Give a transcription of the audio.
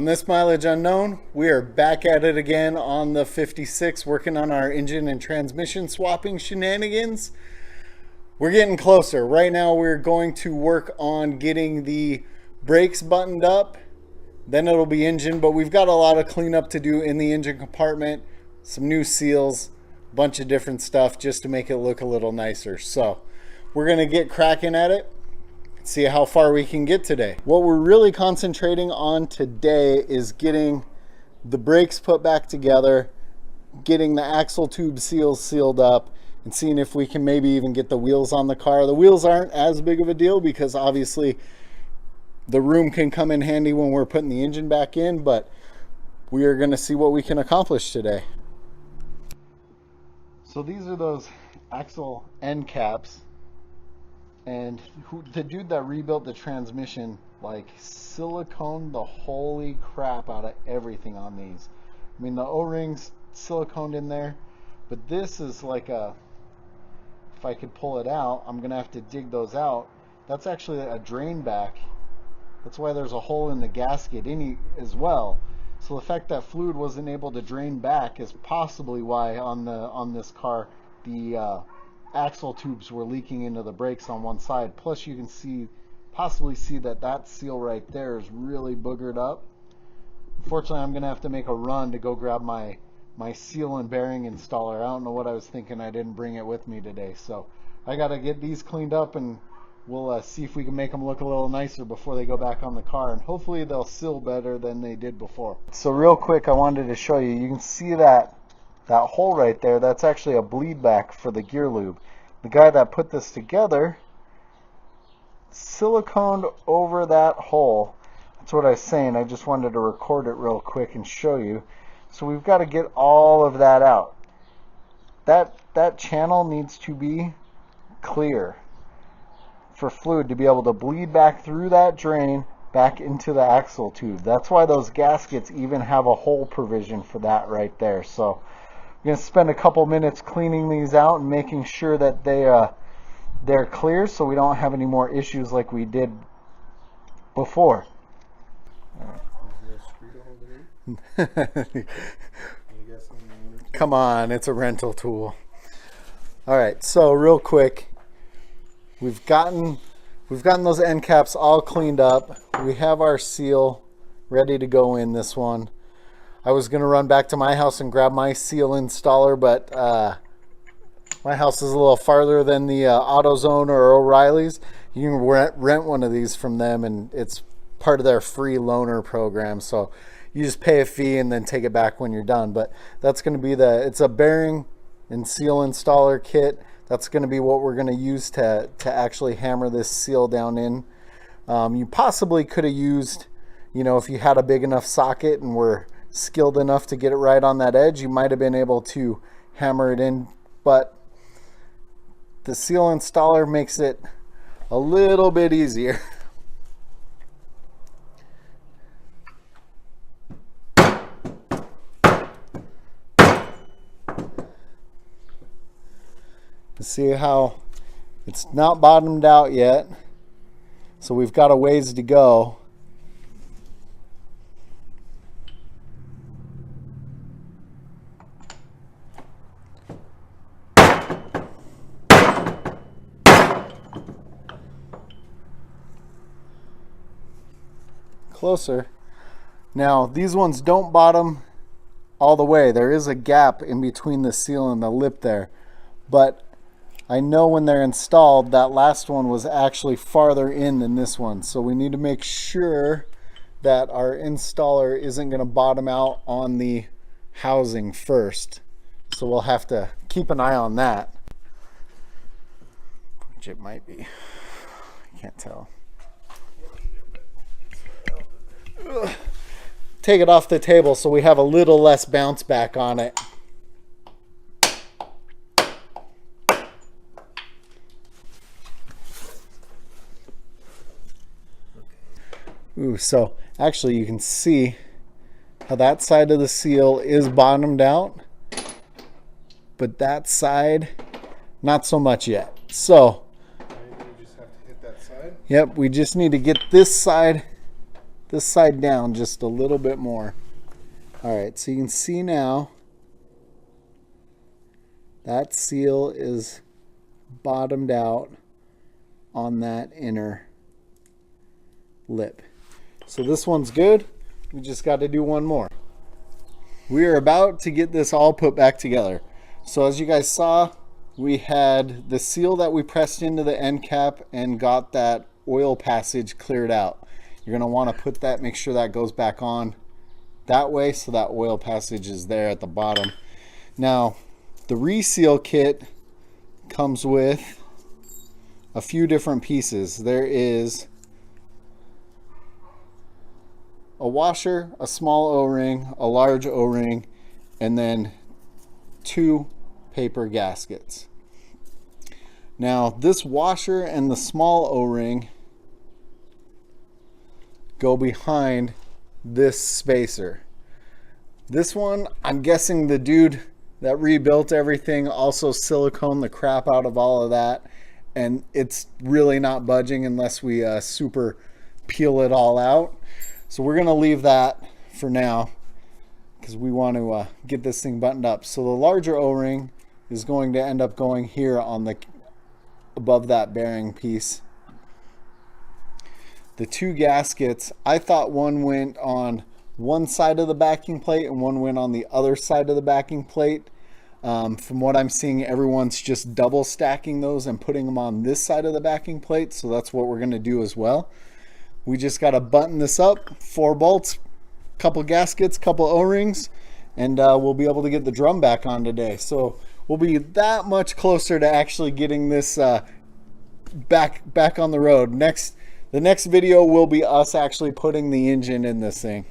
On this mileage unknown, we are back at it again on the 56, working on our engine and transmission swapping shenanigans. We're getting closer. Right now we're going to work on getting the brakes buttoned up. Then it'll be engine, but we've got a lot of cleanup to do in the engine compartment. Some new seals, a bunch of different stuff just to make it look a little nicer. So we're going to get cracking at it. See how far we can get today. What we're really concentrating on today is getting the brakes put back together, getting the axle tube seals sealed up, and seeing if we can maybe even get the wheels on the car. The wheels aren't as big of a deal because obviously the room can come in handy when we're putting the engine back in, but we are going to see what we can accomplish today. So these are those axle end caps. And the dude that rebuilt the transmission, like, siliconed the holy crap out of everything on these. I mean, the O-rings siliconed in there, but this is like a, if I could pull it out, I'm gonna have to dig those out. That's actually a drain back. That's why there's a hole in the gasket as well. So the fact that fluid wasn't able to drain back is possibly why on this car the axle tubes were leaking into the brakes on one side. Plus you can possibly see that seal right there is really boogered up. Unfortunately, I'm gonna have to make a run to go grab my seal and bearing installer. I don't know what I was thinking. I didn't bring it with me today, so I gotta get these cleaned up, and we'll see if we can make them look a little nicer before they go back on the car, and hopefully they'll seal better than they did before. So real quick, I wanted to show you. You can see that hole right there. That's actually a bleed back for the gear lube. The guy that put this together siliconed over that hole. That's what I was saying. I just wanted to record it real quick and show you. So we've got to get all of that out. That channel needs to be clear for fluid to be able to bleed back through that drain back into the axle tube. That's why those gaskets even have a hole provision for that right there. So I'm going to spend a couple minutes cleaning these out and making sure that they're clear so we don't have any more issues like we did before. Come on, it's a rental tool. All right, so real quick, we've gotten those end caps all cleaned up. We have our seal ready to go in this one. I was going to run back to my house and grab my seal installer, but my house is a little farther than the AutoZone or O'Reilly's. You can rent one of these from them, and it's part of their free loaner program. So you just pay a fee and then take it back when you're done. But that's going to be it's a bearing and seal installer kit. That's going to be what we're going to use to actually hammer this seal down in. You possibly could have used, if you had a big enough socket and were skilled enough to get it right on that edge, you might have been able to hammer it in, but the seal installer makes it a little bit easier. See how it's not bottomed out yet, so we've got a ways to go. Closer. Now these ones don't bottom all the way. There is a gap in between the seal and the lip there, but I know when they're installed that last one was actually farther in than this one, so we need to make sure that our installer isn't going to bottom out on the housing first, so we'll have to keep an eye on that, which it might be. I can't tell. Take it off the table so we have a little less bounce back on it. Ooh, so actually you can see how that side of the seal is bottomed out, but that side not so much yet. So you just have to hit that side. Yep, we just need to get this side this side down just a little bit more. All right, so you can see now that seal is bottomed out on that inner lip. So this one's good. We just got to do one more. We are about to get this all put back together. So as you guys saw, we had the seal that we pressed into the end cap and got that oil passage cleared out. You're going to want to put that, make sure that goes back on that way so that oil passage is there at the bottom. Now, the Reseal kit comes with a few different pieces. There is a washer, a small O-ring, a large O-ring, and then 2 paper gaskets. Now, this washer and the small O-ring go behind this spacer. This one, I'm guessing the dude that rebuilt everything also siliconed the crap out of all of that, and it's really not budging unless we super peel it all out. So we're gonna leave that for now because we want to get this thing buttoned up. So the larger O-ring is going to end up going here on the above that bearing piece. The 2 gaskets, I thought one went on one side of the backing plate and one went on the other side of the backing plate. From what I'm seeing, everyone's just double stacking those and putting them on this side of the backing plate, so that's what we're going to do as well. We just got to button this up, 4 bolts, couple gaskets, couple O-rings, and we'll be able to get the drum back on today. So we'll be that much closer to actually getting this back on the road. The next video will be us actually putting the engine in this thing.